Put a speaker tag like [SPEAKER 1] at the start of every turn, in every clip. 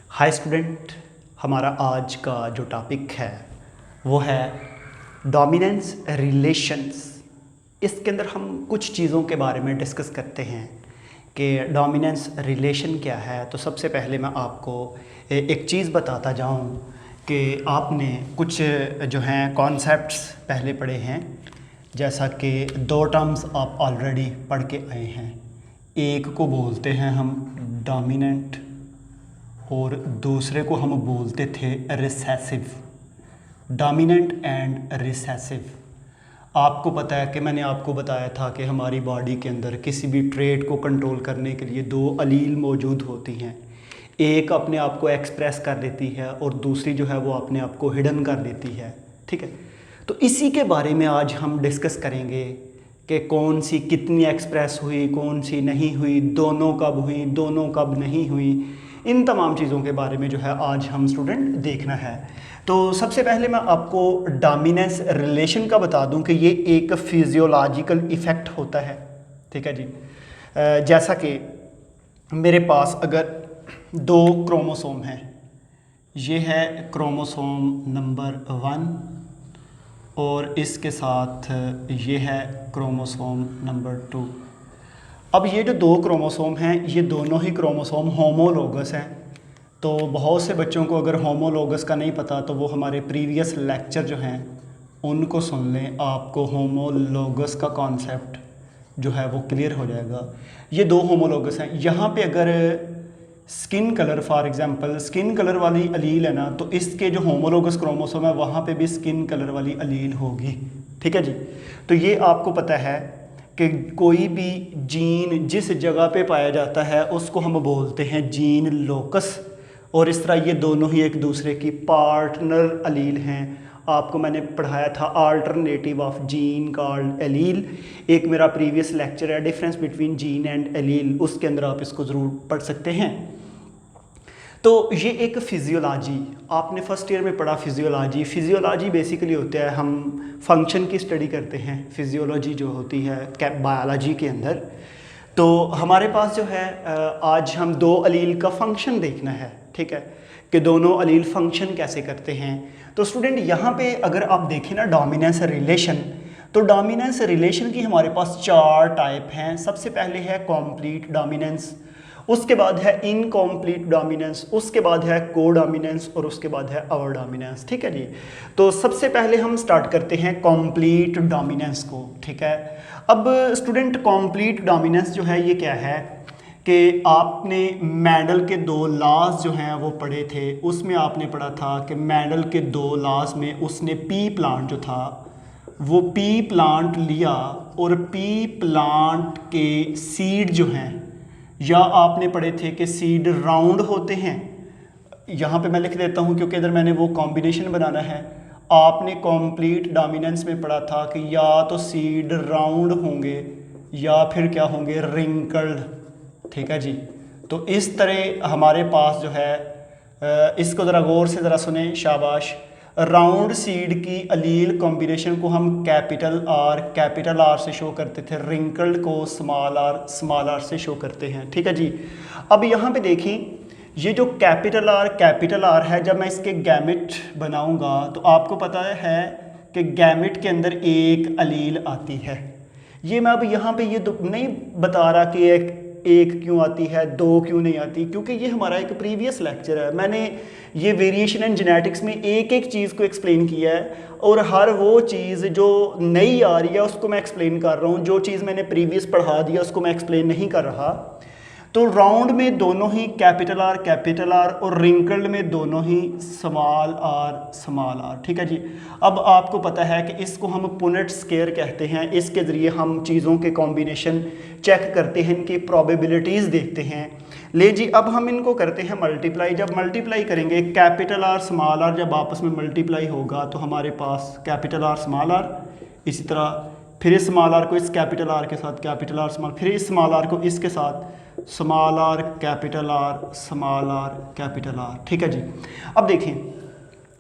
[SPEAKER 1] Hi student, हमारा आज का जो टॉपिक है वो है डोमिनेंस रिलेशंस। इसके अंदर हम कुछ चीज़ों के बारे में डिस्कस करते हैं कि डोमिनेंस रिलेशन क्या है। तो सबसे पहले मैं आपको एक चीज़ बताता जाऊं कि आपने कुछ जो हैं कॉन्सेप्ट्स पहले पढ़े हैं, जैसा कि दो टर्म्स आप ऑलरेडी पढ़ के आए हैं। एक को बोलते हैं हम डोमिनेंट और दूसरे को हम बोलते थे रिसेसिव। Dominant and recessive. आपको पता है कि मैंने आपको बताया था कि हमारी बॉडी के अंदर किसी भी ट्रेट को कंट्रोल करने के लिए दो अलील मौजूद होती हैं। एक अपने आप को एक्सप्रेस कर देती है और दूसरी जो है वो अपने आप को हिडन कर देती है। ठीक है, तो इसी के बारे में आज हम डिस्कस करेंगे कि कौन सी कितनी एक्सप्रेस हुई, कौन सी नहीं हुई, दोनों कब हुई, दोनों कब नहीं हुई। इन तमाम चीज़ों के बारे में जो है आज हम स्टूडेंट देखना है। तो सबसे पहले मैं आपको डोमिनेंस रिलेशन का बता दूं कि ये एक फिजियोलॉजिकल इफ़ेक्ट होता है। ठीक है जी। जैसा कि मेरे पास अगर दो क्रोमोसोम हैं, ये है क्रोमोसोम नंबर 1 और इसके साथ ये है क्रोमोसोम नंबर 2। अब ये जो दो क्रोमोसोम हैं ये दोनों ही क्रोमोसोम होमोलोगस हैं। तो बहुत से बच्चों को अगर होमोलोगस का नहीं पता तो वो हमारे प्रीवियस लेक्चर जो हैं उनको सुन लें, आपको होमोलोगस का कॉन्सेप्ट जो है वो क्लियर हो जाएगा। ये दो होमोलोगस हैं। यहाँ पे अगर skin colour, for example skin colour वाली अलील है ना, तो इसके जो होमोलोगस क्रोमोसोम है वहाँ पे भी स्किन कलर वाली अलील होगी। ठीक है जी। तो ये आपको पता है कि कोई भी जीन जिस जगह पे पाया जाता है उसको हम बोलते हैं जीन लोकस, और इस तरह ये दोनों ही एक दूसरे की पार्टनर अलील हैं। आपको मैंने पढ़ाया था alternative of gene called allele. एक मेरा प्रीवियस लेक्चर है difference between gene and allele, उसके अंदर आप इसको ज़रूर पढ़ सकते हैं। तो ये एक फिजियोलॉजी, आपने फर्स्ट ईयर में पढ़ा फिजियोलॉजी। फिजियोलॉजी बेसिकली होता है हम फंक्शन की स्टडी करते हैं। फिजियोलॉजी जो होती है बायोलॉजी के अंदर। तो हमारे पास जो है आज हम दो अलील का फंक्शन देखना है। ठीक है, कि दोनों अलील फंक्शन कैसे करते हैं। तो स्टूडेंट यहाँ पे अगर आप देखें ना डोमिनेंस रिलेशन, तो डोमिनेंस रिलेशन की हमारे पास चार टाइप हैं। सबसे पहले है कॉम्प्लीट डोमिनेंस, उसके बाद है इनकॉम्प्लीट डोमिनेंस, उसके बाद है को डोमिनेंस और उसके बाद है अवर डोमिनेंस। ठीक है जी। तो सबसे पहले हम स्टार्ट करते हैं कॉम्प्लीट डोमिनेंस को। ठीक है, अब स्टूडेंट कॉम्प्लीट डोमिनेंस जो है ये क्या है कि आपने मेंडल के दो लॉज जो हैं वो पढ़े थे। उसमें आपने पढ़ा था कि मेंडल के दो लॉज में उसने पी प्लांट जो था वो पी प्लांट लिया और पी प्लांट के सीड जो हैं, या आपने पढ़े थे कि सीड राउंड होते हैं। यहाँ पे मैं लिख देता हूँ क्योंकि इधर मैंने वो कॉम्बिनेशन बनाना है। आपने कॉम्प्लीट डोमिनेंस में पढ़ा था कि या तो सीड राउंड होंगे या फिर क्या होंगे, रिंकल्ड। ठीक है जी। तो इस तरह हमारे पास जो है इसको ज़रा गौर से ज़रा सुने, शाबाश। राउंड सीड की अलील कॉम्बिनेशन को हम कैपिटल आर से शो करते थे, रिंकल्ड को स्मॉल आर से शो करते हैं। ठीक है जी। अब यहाँ पे देखें, ये जो कैपिटल आर है, जब मैं इसके गैमेट बनाऊंगा तो आपको पता है कि गैमेट के अंदर एक अलील आती है। ये मैं अब यहाँ पे ये नहीं बता रहा कि एक क्यों आती है, दो क्यों नहीं आती, क्योंकि ये हमारा एक प्रीवियस लेक्चर है। मैंने ये वेरिएशन इन जेनेटिक्स में एक एक चीज़ को एक्सप्लेन किया है और हर वो चीज़ जो नई आ रही है उसको मैं एक्सप्लेन कर रहा हूँ। जो चीज़ मैंने प्रीवियस पढ़ा दिया उसको मैं एक्सप्लेन नहीं कर रहा। तो राउंड में दोनों ही कैपिटल आर और रिंकल्ड में दोनों ही स्मॉल आर। ठीक है जी। अब आपको पता है कि इसको हम पुनेट स्क्वायर कहते हैं। इसके ज़रिए हम चीज़ों के कॉम्बिनेशन चेक करते हैं, इनकी प्रोबेबिलिटीज़ देखते हैं। ले जी, अब हम इनको करते हैं मल्टीप्लाई। जब मल्टीप्लाई करेंगे कैपिटल आर स्मॉल आर जब आपस में मल्टीप्लाई होगा तो हमारे पास कैपिटल आर स्मॉल आर, इसी तरह फिर इस स्मॉल आर को इस कैपिटल आर के साथ कैपिटल आर स्मॉल, फिर इस स्मॉल आर को इसके साथ small are capital R capital R. ठीक है जी। अब देखिए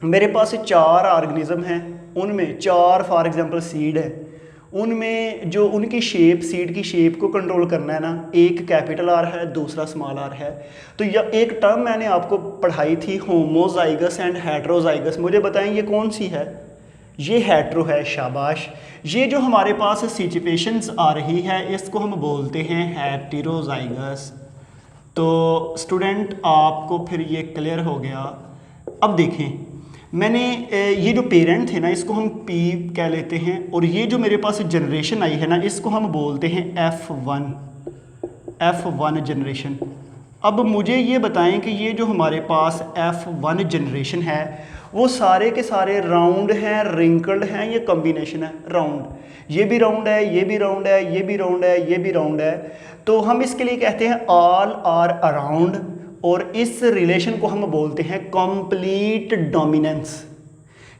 [SPEAKER 1] मेरे पास चार ऑर्गेनिज्म हैं, उनमें चार फॉर एग्जांपल सीड है उनमें जो उनकी शेप, सीड की शेप को कंट्रोल करना है ना, एक कैपिटल आर है, दूसरा स्मॉल आर है। तो यह एक टर्म मैंने आपको पढ़ाई थी, होमोजाइगस एंड हेट्रोजाइगस। मुझे बताएं ये कौन सी है? ये हेट्रो है, शाबाश। ये जो हमारे पास सिचुएशंस आ रही है इसको हम बोलते हैं हेटेरोजाइगस। तो स्टूडेंट आपको फिर ये क्लियर हो गया। अब देखें, मैंने ये जो पेरेंट थे ना इसको हम पी कह लेते हैं, और ये जो मेरे पास जनरेशन आई है ना इसको हम बोलते हैं F1 जनरेशन। अब मुझे ये बताएं कि ये जो हमारे पास F1 जनरेशन है वो सारे के सारे राउंड हैं, रिंकल्ड हैं, ये कॉम्बिनेशन है राउंड। ये भी राउंड है, ये भी राउंड है, ये भी राउंड है, ये भी राउंड है। तो हम इसके लिए कहते हैं ऑल आर अराउंड, और इस रिलेशन को हम बोलते हैं कंप्लीट डोमिनेंस,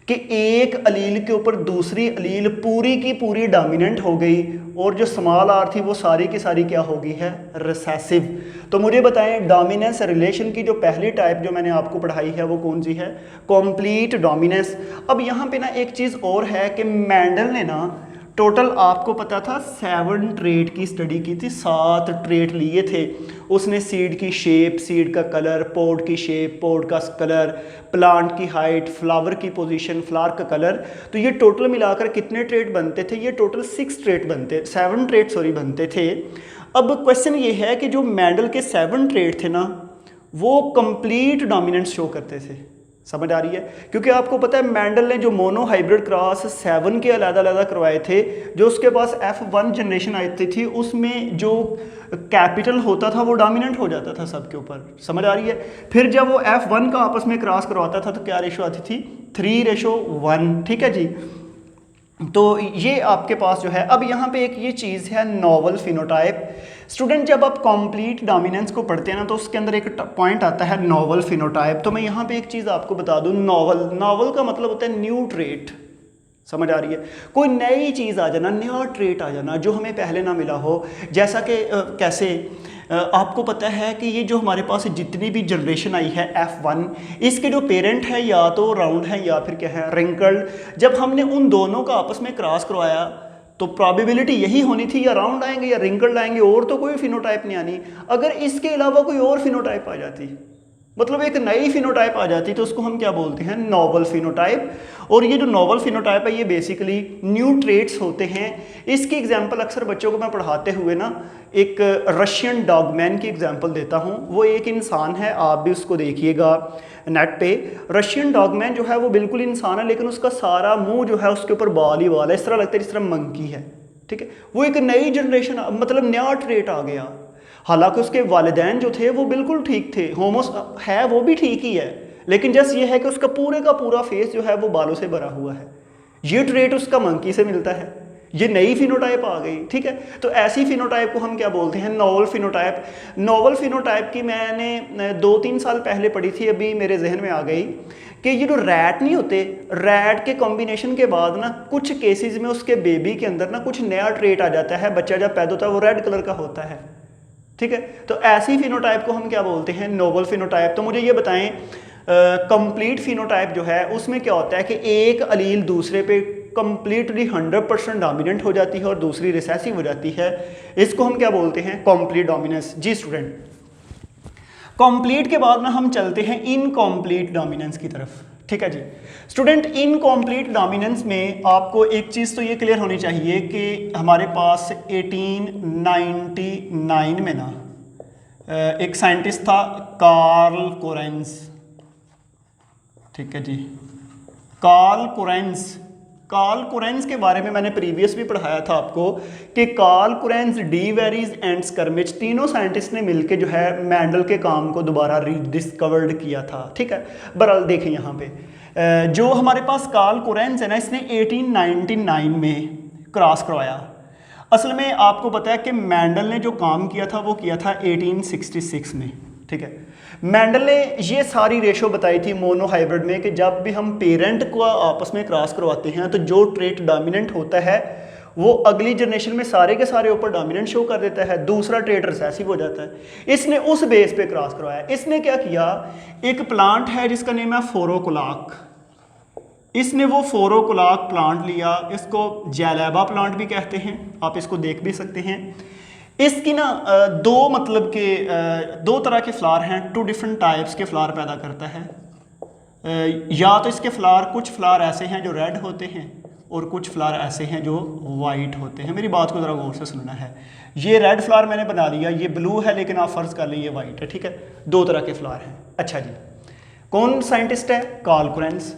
[SPEAKER 1] कि एक अलील के ऊपर दूसरी अलील पूरी की पूरी डोमिनेंट हो गई, और जो स्मॉल आर थी वो सारी की सारी क्या हो गई है? रिसेसिव। तो मुझे बताएं डोमिनेंस रिलेशन की जो पहली टाइप जो मैंने आपको पढ़ाई है वो कौन सी है? Complete dominance. अब यहाँ पे ना एक चीज़ और है कि मेंडल ने ना टोटल आपको पता था 7 ट्रेट की स्टडी की थी, 7 ट्रेट लिए थे उसने। सीड की शेप, सीड का कलर, पोड की शेप, पोड का कलर, प्लांट की हाइट, फ्लावर की पोजीशन, फ्लावर का कलर। तो ये टोटल मिलाकर कितने ट्रेट बनते थे? ये टोटल 7 ट्रेट बनते थे। अब क्वेश्चन ये है कि जो मेंडल के 7 ट्रेट थे ना वो कंप्लीट डोमिनेंस शो करते थे। समझ आ रही है? क्योंकि आपको पता है मेंडल ने जो मोनो हाइब्रिड क्रॉस 7 के अलग-अलग करवाए थे, जो उसके पास F1 जनरेशन आई थी उसमें जो कैपिटल होता था वो डोमिनेंट हो जाता था सबके ऊपर। समझ आ रही है? फिर जब वो F1 का आपस में क्रॉस करवाता था तो क्या रेशो आती थी? 3:1। ठीक है जी। तो ये आपके पास जो है। अब यहाँ पे एक ये चीज़ है नॉवल फिनोटाइप। स्टूडेंट जब आप कंप्लीट डोमिनेंस को पढ़ते हैं ना तो उसके अंदर एक पॉइंट आता है नॉवल फिनोटाइप। तो मैं यहाँ पे एक चीज़ आपको बता दूँ, नॉवल का मतलब होता है न्यू ट्रेट। समझ आ रही है? कोई नई चीज़ आ जाना, नया ट्रेट आ जाना जो हमें पहले ना मिला हो। जैसा कि कैसे आपको पता है कि ये जो हमारे पास जितनी भी जनरेशन आई है F1, इसके जो पेरेंट है या तो राउंड है या फिर क्या है? रिंकल्ड। जब हमने उन दोनों का आपस में क्रॉस करवाया तो प्रोबेबिलिटी यही होनी थी या राउंड आएंगे या रिंकल्ड आएंगे, और तो कोई फिनोटाइप नहीं आनी। अगर इसके अलावा कोई और फिनोटाइप आ जाती, मतलब एक नई फिनोटाइप आ जाती, तो उसको हम क्या बोलते हैं? Novel phenotype. और ये जो नॉवल फिनोटाइप है ये बेसिकली न्यू ट्रेट्स होते हैं। इसकी एग्जांपल अक्सर बच्चों को मैं पढ़ाते हुए ना एक रशियन डॉगमैन की एग्जांपल देता हूँ। वो एक इंसान है, आप भी उसको देखिएगा नेट पे। रशियन डॉगमैन जो है वो बिल्कुल इंसान है, लेकिन उसका सारा मुंह जो है उसके ऊपर बाल ही बाल है, इस तरह लगता है जिस तरह मंकी है। ठीक है? वो एक नई जनरेशन, मतलब नया ट्रेट आ गया। हालांकि उसके वालिदैन जो थे वो बिल्कुल ठीक थे, होमोस है वो भी ठीक ही है, लेकिन जस्ट ये है कि उसका पूरे का पूरा फेस जो है वो बालों से भरा हुआ है। ये ट्रेट उसका मंकी से मिलता है। ये नई फिनोटाइप आ गई। ठीक है? तो ऐसी फिनोटाइप को हम क्या बोलते हैं? Novel phenotype. नॉवल फिनोटाइप की मैंने 2-3 साल पहले पढ़ी थी, अभी मेरे जहन में आ गई कि ये जो रैट नहीं होते, रैट के कॉम्बिनेशन के बाद ना कुछ केसेस में उसके बेबी के अंदर ना कुछ नया ट्रेट आ जाता है। बच्चा जब पैदा होता है वो रेड कलर का होता है। ठीक है? तो ऐसी फिनोटाइप को हम क्या बोलते हैं? Novel phenotype. तो मुझे ये बताएं कंप्लीट फिनोटाइप जो है उसमें क्या होता है कि एक अलील दूसरे पे कंप्लीटली 100% डोमिनेंट हो जाती है और दूसरी रिसेसिव हो जाती है। इसको हम क्या बोलते हैं? Complete dominance. जी स्टूडेंट, कंप्लीट के बाद ना हम चलते हैं इनकम्प्लीट डोमिनेंस की तरफ। ठीक है जी स्टूडेंट, इनकम्प्लीट डोमिनेंस में आपको एक चीज़ तो ये क्लियर होनी चाहिए कि हमारे पास 1899 में ना एक साइंटिस्ट था कार्ल कोरेंस। ठीक है जी, कार्ल कोरेंस के बारे में मैंने प्रीवियस भी पढ़ाया था आपको कि Carl Correns, de Vries and Tschermak तीनों साइंटिस्ट ने मिलकर जो है मेंडल के काम को दोबारा रीडिस्कवर्ड किया था। ठीक है, बहरहाल देखें यहाँ पे जो हमारे पास कार्ल कोरेंस है ना, इसने 1899 में क्रॉस करवाया। असल में आपको पता है कि मेंडल ने जो काम किया था वो किया था 1866 में। ठीक है, मेंडल ने ये सारी रेशो बताई थी मोनो हाइब्रिड में कि जब भी हम पेरेंट को आपस में क्रॉस करवाते हैं तो जो ट्रेट डोमिनेंट होता है वो अगली जनरेशन में सारे के सारे ऊपर डोमिनेंट शो कर देता है, दूसरा ट्रेट रिसेसिव हो जाता है। इसने उस बेस पे क्रॉस करवाया। इसने क्या किया, एक प्लांट है जिसका नेम है फोरोकुलाक, इसने वो फोरोकुलाक प्लांट लिया, इसको जैलेबा प्लांट भी कहते हैं, आप इसको देख भी सकते हैं। इसकी ना दो मतलब के दो तरह के फ्लावर हैं, 2 डिफरेंट टाइप्स के फ्लावर पैदा करता है। या तो इसके फ्लावर, कुछ फ्लावर ऐसे हैं जो रेड होते हैं और कुछ फ्लावर ऐसे हैं जो वाइट होते हैं। मेरी बात को ज़रा गौर से सुनना है। ये रेड फ्लावर मैंने बना लिया, ये ब्लू है, लेकिन आप फ़र्ज़ कर लें ये वाइट है, ठीक है। 2 तरह के फ्लावर हैं। अच्छा जी, कौन साइंटिस्ट है? कार्ल कुरेंस।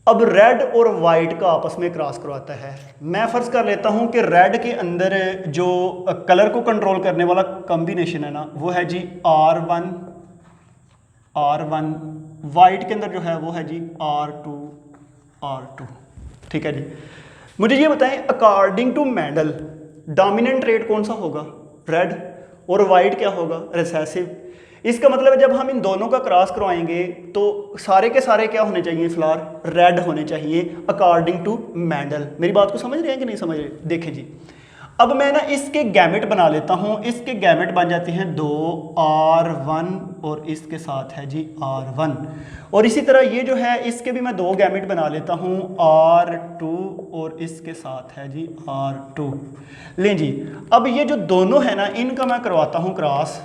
[SPEAKER 1] अब रेड और वाइट का आपस में क्रॉस करवाता है। मैं फ़र्ज़ कर लेता हूँ कि रेड के अंदर जो कलर को कंट्रोल करने वाला कॉम्बिनेशन है ना, वो है जी R1, वाइट के अंदर जो है वो है जी R2। ठीक है जी। मुझे ये बताएं, according to Mendel dominant trait कौन सा होगा? रेड। और वाइट क्या होगा? रिसेसिव। इसका मतलब है जब हम इन दोनों का क्रॉस करवाएंगे तो सारे के सारे क्या होने चाहिए? फ्लावर रेड होने चाहिए अकॉर्डिंग टू मेंडल। मेरी बात को समझ रहे हैं कि नहीं समझ रहे? देखें जी, अब मैं ना इसके गैमेट बना लेता हूँ। इसके गैमेट बन जाते हैं 2 R1 और इसके साथ है जी R1। और इसी तरह ये जो है इसके भी मैं 2 गैमेट बना लेता हूँ R2 और इसके साथ है जी R2। लें जी, अब ये जो दोनों है ना, इनका मैं करवाता हूँ क्रॉस।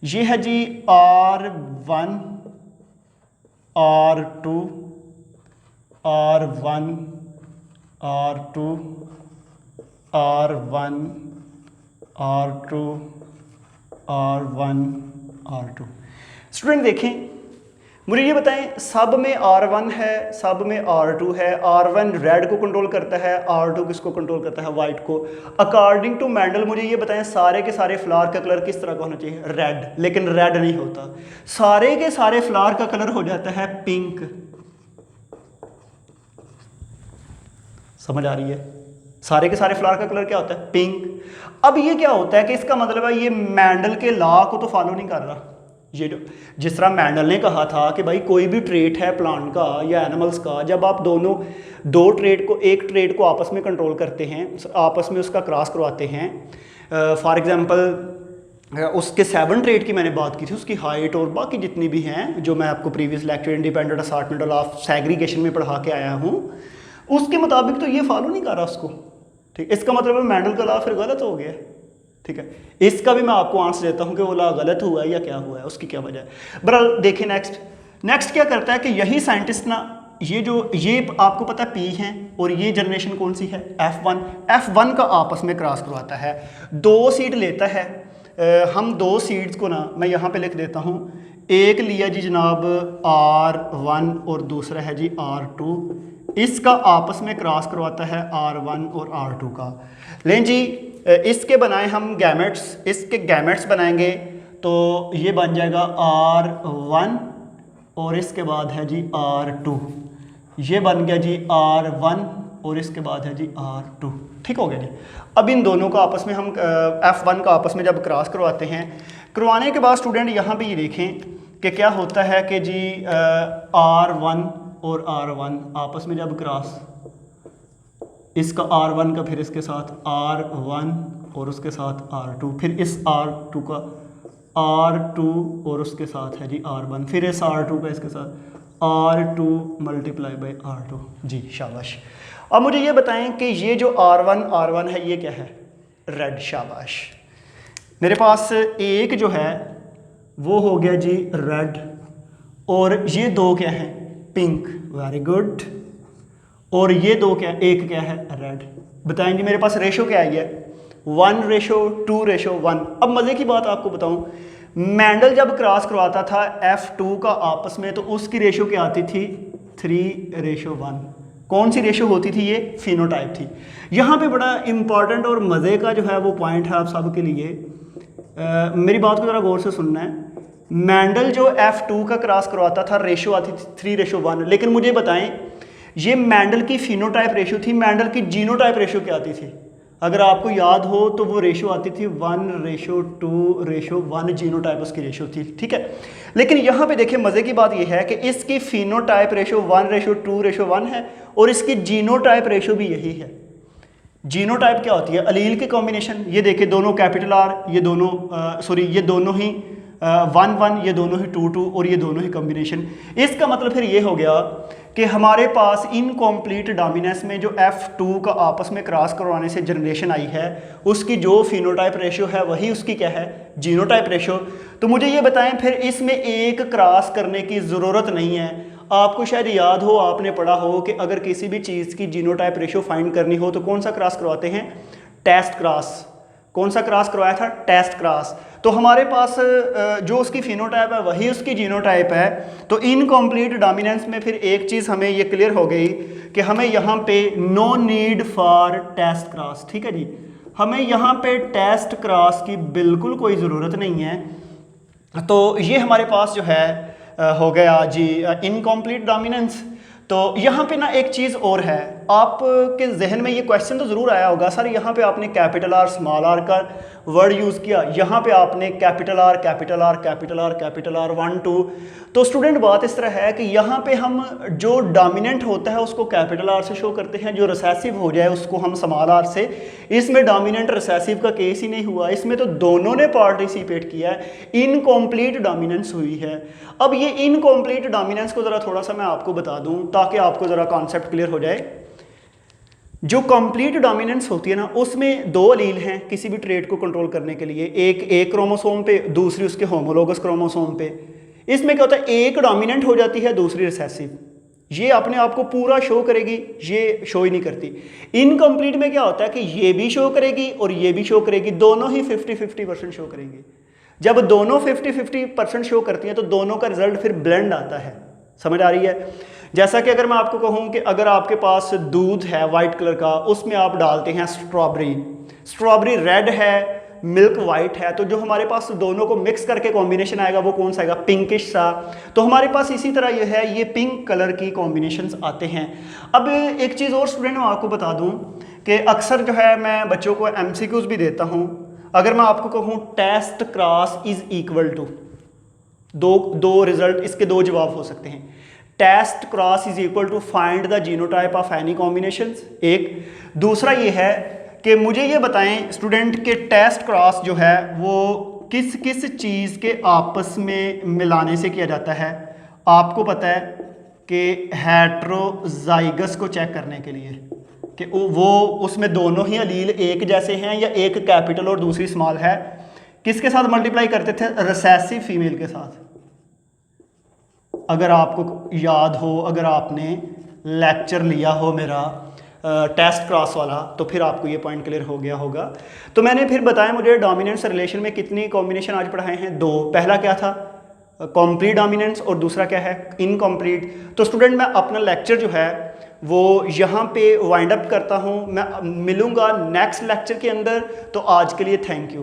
[SPEAKER 1] ये है जी R1 R2 R1 R2 R1 R2 R1 R2। Student देखें, मुझे ये बताएं, सब में R1 है, सब में R2 है। R1 रेड को कंट्रोल करता है, R2 किसको कंट्रोल करता है? वाइट को। अकॉर्डिंग टू मेंडल मुझे ये बताएं, सारे के सारे फ्लावर का कलर किस तरह का होना चाहिए? रेड। लेकिन रेड नहीं होता, सारे के सारे फ्लावर का कलर हो जाता है पिंक। समझ आ रही है? सारे के सारे फ्लावर का कलर क्या होता है? पिंक। अब ये क्या होता है कि इसका मतलब है ये मेंडल के लॉ को तो फॉलो नहीं कर रहा। ये जो जिस तरह मेंडल ने कहा था कि भाई कोई भी ट्रेट है प्लांट का या एनिमल्स का, जब आप दो ट्रेट को, एक ट्रेट को आपस में कंट्रोल करते हैं, आपस में उसका क्रॉस करवाते हैं। फॉर एग्जांपल उसके 7 ट्रेट की मैंने बात की थी, उसकी हाइट और बाकी जितनी भी हैं जो मैं आपको previous lecture independent assortment of segregation में पढ़ा के आया हूँ, उसके मुताबिक तो ये फॉलो नहीं कर रहा उसको। ठीक, इसका मतलब है मेंडल का लॉ फिर गलत हो गया। ठीक है, इसका भी मैं आपको आंसर देता हूं कि वो लॉ गलत हुआ है या क्या हुआ है, उसकी क्या वजह है। बहरहाल देखिए नेक्स्ट क्या करता है कि यही साइंटिस्ट ना, ये आपको पता है P है और ये जनरेशन कौन सी है? F1 का आपस में क्रॉस करवाता है। 2 सीड लेता है। हम 2 सीड्स को ना मैं यहाँ पे लिख देता हूँ। एक लिया जी जनाब R1 और दूसरा है जी R2। इसका आपस में क्रॉस करवाता है R1 और R2 का। लें जी, इसके बनाए हम गैमेट्स, इसके गैमेट्स बनाएंगे तो ये बन जाएगा R1 और इसके बाद है जी R2। ये बन गया जी R1 और इसके बाद है जी R2। ठीक हो गया जी। अब इन दोनों का आपस में हम F1 का आपस में जब क्रॉस करवाते हैं, करवाने के बाद स्टूडेंट यहाँ पे ये देखें कि क्या होता है कि जी R1 और R1 आपस में जब क्रॉस, इसका R1 का फिर इसके साथ R1 और उसके साथ R2, फिर इस R2 का R2 और उसके साथ है जी R1, फिर इस R2 का इसके साथ R2 मल्टीप्लाई बाई R2। जी शाबाश। अब मुझे ये बताएं कि ये जो R1 है ये क्या है? रेड। शाबाश। मेरे पास एक जो है वो हो गया जी रेड और ये 2 क्या है? पिंक। Very good. और ये 2 क्या, एक क्या है? रेड। बताएंगे मेरे पास रेशो क्या आई है? 1:2:1। अब मज़े की बात आपको बताऊं, मेंडल जब क्रॉस करवाता था F2 का आपस में तो उसकी रेशो क्या आती थी? 3:1। कौन सी रेशो होती थी? ये फिनोटाइप थी। यहाँ पे बड़ा इंपॉर्टेंट और मज़े का जो है वो पॉइंट है आप सब के लिए। मेरी बात को ज़रा गौर से सुनना है। मेंडल जो F2 का क्रॉस करवाता था रेशो आती थी 3:1, लेकिन मुझे बताएं ये मेंडल की फिनोटाइप रेशो थी, मेंडल की जीनोटाइप रेशो क्या आती थी? अगर आपको याद हो तो वो रेशो आती थी 1:2:1 जीनोटाइप उसकी रेशो थी। ठीक है, लेकिन यहाँ पे देखिए मज़े की बात ये है कि इसकी फिनोटाइप रेशो 1:2:1 है और इसकी जीनोटाइप रेशो भी यही है। जीनोटाइप क्या होती है? अलील के कॉम्बिनेशन। ये देखिए दोनों कैपिटल R, ये दोनों ही 1 1, ये दोनों ही 2 2 और ये दोनों ही कॉम्बिनेशन। इसका मतलब फिर ये हो गया कि हमारे पास इनकम्प्लीट डोमिनेंस में जो F2 का आपस में क्रॉस करवाने से जनरेशन आई है उसकी जो फिनोटाइप रेशियो है वही उसकी क्या है, जीनोटाइप रेशियो। तो मुझे ये बताएं फिर इसमें एक क्रॉस करने की ज़रूरत नहीं है। आपको शायद याद हो, आपने पढ़ा हो कि अगर किसी भी चीज़ की जीनोटाइप रेशियो फाइंड करनी हो तो कौन सा क्रॉस करवाते हैं, टेस्ट क्रॉस। कौन सा क्रॉस करवाया था, टेस्ट क्रॉस। तो हमारे पास जो उसकी फिनोटाइप है वही उसकी जीनोटाइप है। तो इनकम्प्लीट डोमिनेंस में फिर एक चीज़ हमें ये क्लियर हो गई कि हमें यहाँ पे no need for test cross, ठीक है जी, हमें यहाँ पे टेस्ट क्रॉस की बिल्कुल कोई ज़रूरत नहीं है। तो ये हमारे पास जो है हो गया जी इनकम्प्लीट डोमिनेंस। तो यहाँ पे ना एक चीज़ और है, आपके जहन में ये क्वेश्चन तो ज़रूर आया होगा, सर यहाँ पे आपने कैपिटल आर स्मॉल आर का वर्ड यूज़ किया, यहाँ पे आपने capital R capital R capital R capital R 1 2। तो स्टूडेंट बात इस तरह है कि यहाँ पे हम जो डोमिनेंट होता है उसको कैपिटल आर से शो करते हैं, जो रिसेसिव हो जाए उसको हम स्मॉल आर से। इसमें डोमिनेंट रिसेसिव का केस ही नहीं हुआ, इसमें तो दोनों ने पार्टिसिपेट किया है, इनकम्प्लीट डोमिनेंस हुई है। अब ये इनकम्प्लीट डोमिनेंस को ज़रा थोड़ा सा मैं आपको बता दूं ताकि आपको ज़रा कॉन्सेप्ट क्लियर हो जाए। जो कंप्लीट डोमिनेंस होती है ना उसमें दो अलील हैं किसी भी ट्रेट को कंट्रोल करने के लिए, एक क्रोमोसोम पे, दूसरी उसके होमोलोगस क्रोमोसोम पे। इसमें क्या होता है, एक डोमिनेंट हो जाती है, दूसरी रिसेसिव। ये अपने आप को पूरा शो करेगी, ये शो ही नहीं करती। इनकम्प्लीट में क्या होता है कि ये भी शो करेगी और ये भी शो करेगी, दोनों ही 50-50% शो करेंगी। जब दोनों 50-50% शो करती हैं तो दोनों का रिजल्ट फिर ब्लेंड आता है। समझ आ रही है? जैसा कि अगर मैं आपको कहूं कि अगर आपके पास दूध है वाइट कलर का, उसमें आप डालते हैं स्ट्रॉबेरी, स्ट्रॉबेरी रेड है, मिल्क वाइट है, तो जो हमारे पास दोनों को मिक्स करके कॉम्बिनेशन आएगा वो कौन सा आएगा, पिंकिश सा। तो हमारे पास इसी तरह ये है, ये पिंक कलर की कॉम्बिनेशंस आते हैं। अब एक चीज़ और स्टूडेंट मैं आपको बता दूं कि अक्सर जो है मैं बच्चों को MCQs भी देता हूं। अगर मैं आपको कहूँ test cross is equal to, दो रिजल्ट, इसके दो जवाब हो सकते हैं। Test cross is equal to find the genotype of any combinations, एक। दूसरा ये है कि मुझे ये बताएं स्टूडेंट के टेस्ट क्रॉस जो है वो किस किस चीज़ के आपस में मिलाने से किया जाता है। आपको पता है कि हेट्रोजाइगस को चेक करने के लिए कि वो उसमें दोनों ही अलील एक जैसे हैं या एक कैपिटल और दूसरी स्मॉल है, किसके साथ मल्टीप्लाई करते थे, रिसेसिव फीमेल के साथ। अगर आपको याद हो, अगर आपने लेक्चर लिया हो मेरा टेस्ट क्रॉस वाला, तो फिर आपको ये पॉइंट क्लियर हो गया होगा। तो मैंने फिर बताया मुझे डोमिनेंस रिलेशन में कितनी कॉम्बिनेशन आज पढ़ाए हैं, दो। पहला क्या था, कंप्लीट डोमिनेंस, और दूसरा क्या है, इनकम्प्लीट। तो स्टूडेंट मैं अपना लेक्चर जो है वो यहाँ पे वाइंड अप करता हूँ, मैं मिलूँगा नेक्स्ट लेक्चर के अंदर। तो आज के लिए थैंक यू।